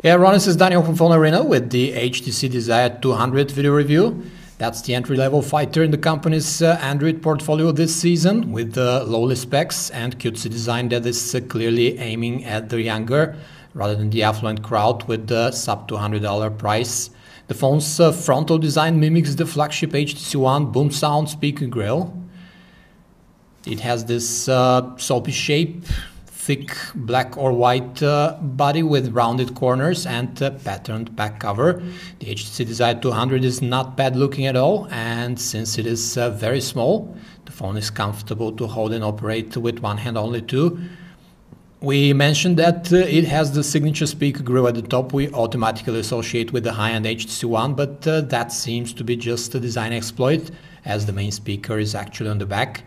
Yeah, everyone, this is Daniel from Phone Arena with the HTC Desire 200 video review. That's the entry-level fighter in the company's Android portfolio this season, with lowly specs and cutesy design that is clearly aiming at the younger rather than the affluent crowd with the sub $200 price. The phone's frontal design mimics the flagship HTC One boom sound speaker grille. It has this soapy shape, thick black or white body with rounded corners and patterned back cover. The HTC Desire 200 is not bad looking at all, and since it is very small, the phone is comfortable to hold and operate with one hand only too. We mentioned that it has the signature speaker grille at the top we automatically associate with the high-end HTC One, but that seems to be just a design exploit, as the main speaker is actually on the back.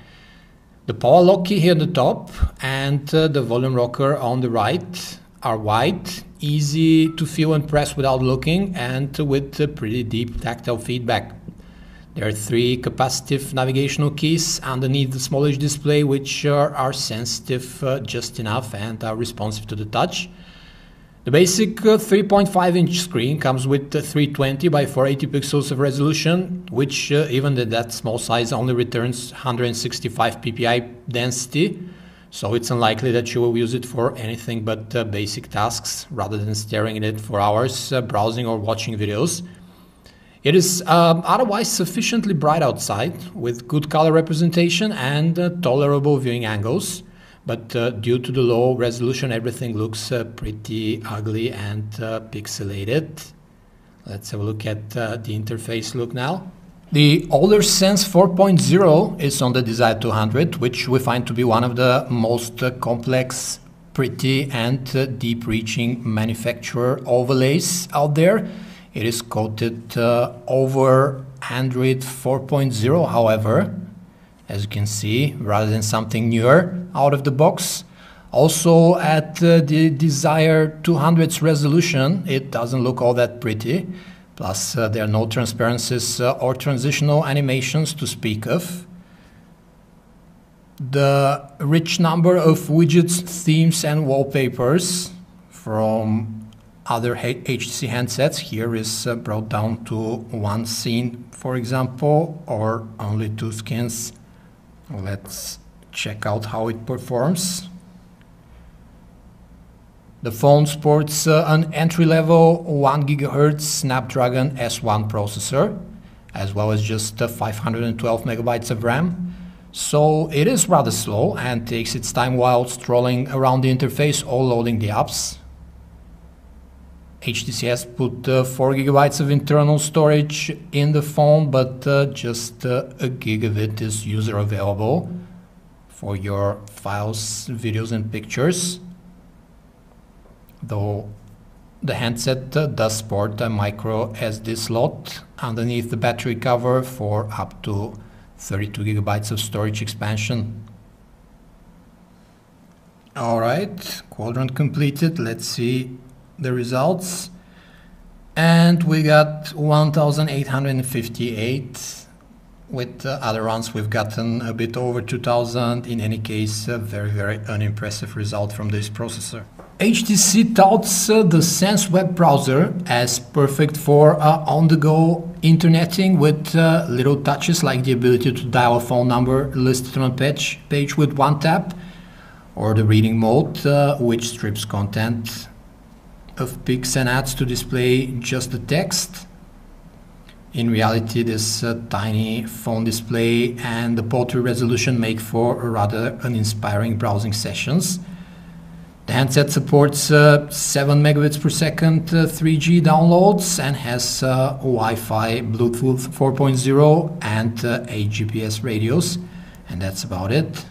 The power lock key here on the top and the volume rocker on the right are white, easy to feel and press without looking, and with pretty deep tactile feedback. There are 3 capacitive navigational keys underneath the smallish display, which are sensitive just enough and are responsive to the touch. The basic 3.5-inch screen comes with 320 by 480 pixels of resolution, which even at that small size only returns 165 ppi density, so it's unlikely that you will use it for anything but basic tasks rather than staring at it for hours browsing or watching videos. It is otherwise sufficiently bright outside, with good color representation and tolerable viewing angles. But due to the low resolution, everything looks pretty ugly and pixelated. Let's have a look at the interface look now. The older Sense 4.0 is on the Desire 200, which we find to be one of the most complex, pretty and deep-reaching manufacturer overlays out there. It is coated over Android 4.0, however, as you can see, rather than something newer out of the box. Also, at the Desire 200's resolution, it doesn't look all that pretty. Plus, there are no transparencies or transitional animations to speak of. The rich number of widgets, themes and wallpapers from other HTC handsets here is brought down to 1 scene, for example, or only 2 skins. Let's check out how it performs. The phone sports an entry-level 1 GHz Snapdragon S1 processor, as well as just 512 megabytes of RAM. So it is rather slow and takes its time while strolling around the interface or loading the apps. HTC has put 4 gigabytes of internal storage in the phone, but just a gig of it is user available for your files, videos and pictures. Though the handset does sport a micro SD slot underneath the battery cover for up to 32 gigabytes of storage expansion. Alright, quadrant completed. Let's see the results, and we got 1858. With other runs we've gotten a bit over 2000. In any case, a very unimpressive result from this processor. HTC touts the Sense web browser as perfect for on-the-go interneting with little touches like the ability to dial a phone number listed on a page with one tap, or the reading mode, which strips content of pics and ads to display just the text. In reality, this tiny phone display and the paltry resolution make for rather uninspiring browsing sessions. The handset supports 7 megabits per second 3G downloads and has Wi-Fi, Bluetooth 4.0 and 8 GPS radios, and that's about it.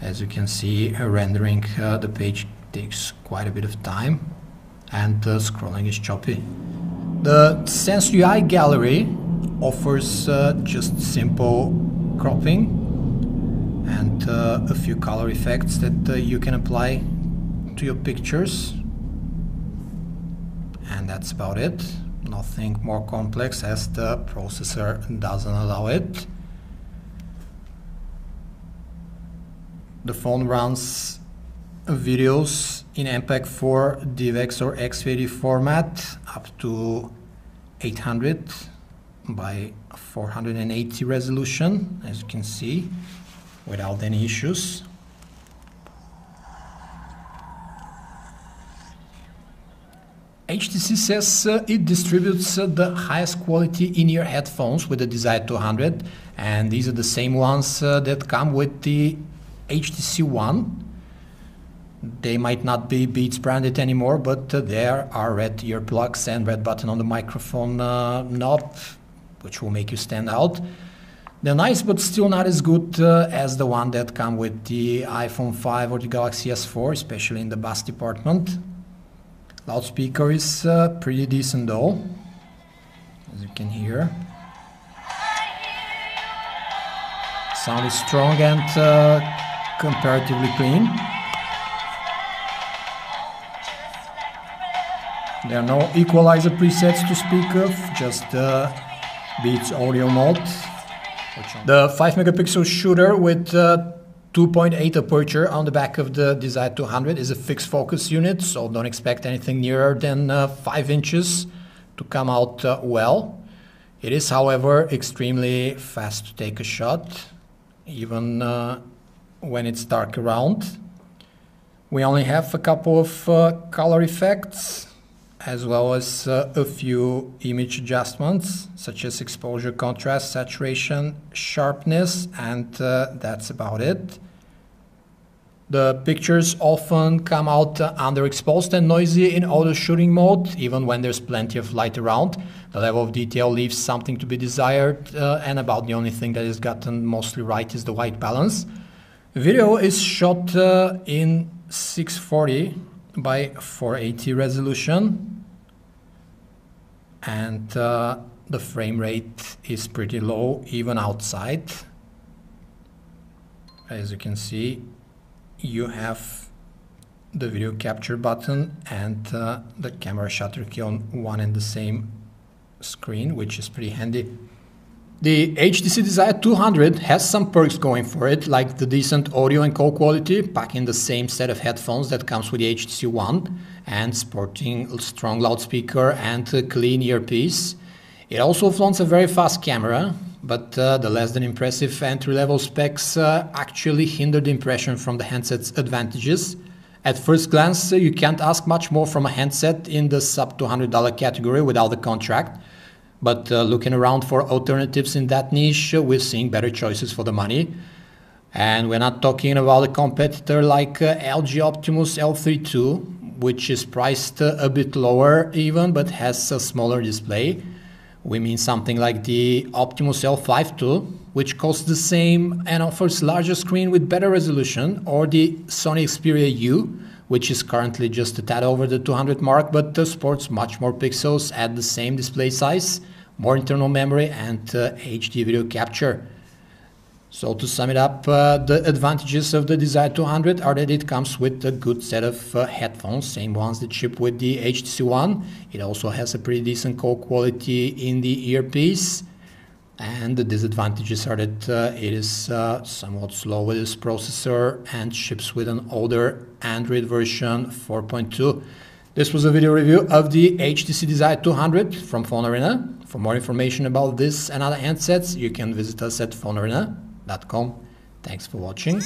As you can see, rendering the page takes quite a bit of time, and scrolling is choppy. The Sense UI gallery offers just simple cropping and a few color effects that you can apply to your pictures, and that's about it. Nothing more complex, as the processor doesn't allow it. The phone runs videos in MPEG-4, DivX or XVD format up to 800 by 480 resolution, as you can see, without any issues. HTC says it distributes the highest quality in-ear headphones with the Desire 200, and these are the same ones that come with the HTC One. They might not be Beats branded anymore, but there are red earplugs and red button on the microphone knob, which will make you stand out. They're nice, but still not as good as the one that come with the iPhone 5 or the Galaxy S4, especially in the bass department. Loudspeaker is pretty decent though, as you can hear. Sound is strong and comparatively clean. There are no equalizer presets to speak of, just the Beats audio mode. The 5 megapixel shooter with 2.8 aperture on the back of the Desire 200 is a fixed focus unit, so don't expect anything nearer than 5 inches to come out well. It is, however, extremely fast to take a shot, even when it's dark around. We only have a couple of color effects, as well as a few image adjustments, such as exposure, contrast, saturation, sharpness, and that's about it. The pictures often come out underexposed and noisy in auto shooting mode, even when there's plenty of light around. The level of detail leaves something to be desired, and about the only thing that is gotten mostly right is the white balance. Video is shot in 640 by 480 resolution, and the frame rate is pretty low even outside. As you can see, you have the video capture button and the camera shutter key on one and the same screen, which is pretty handy. The HTC Desire 200 has some perks going for it, like the decent audio and call quality, packing the same set of headphones that comes with the HTC One, and sporting a strong loudspeaker and a clean earpiece. It also flaunts a very fast camera, but the less than impressive entry-level specs actually hinder the impression from the handset's advantages. At first glance, you can't ask much more from a handset in the sub $200 category without the contract. But looking around for alternatives in that niche, we're seeing better choices for the money. And we're not talking about a competitor like LG Optimus L3 II, which is priced a bit lower even, but has a smaller display. We mean something like the Optimus L5 II, which costs the same and offers larger screen with better resolution, or the Sony Xperia U, which is currently just a tad over the 200 mark, but sports much more pixels at the same display size, more internal memory, and HD video capture. So to sum it up, the advantages of the Desire 200 are that it comes with a good set of headphones, same ones that ship with the HTC One. It also has a pretty decent call quality in the earpiece. And the disadvantages are that it is somewhat slow with its processor and ships with an older Android version 4.2. This was a video review of the HTC Desire 200 from Phone Arena. For more information about this and other handsets, you can visit us at phonearena.com. Thanks for watching.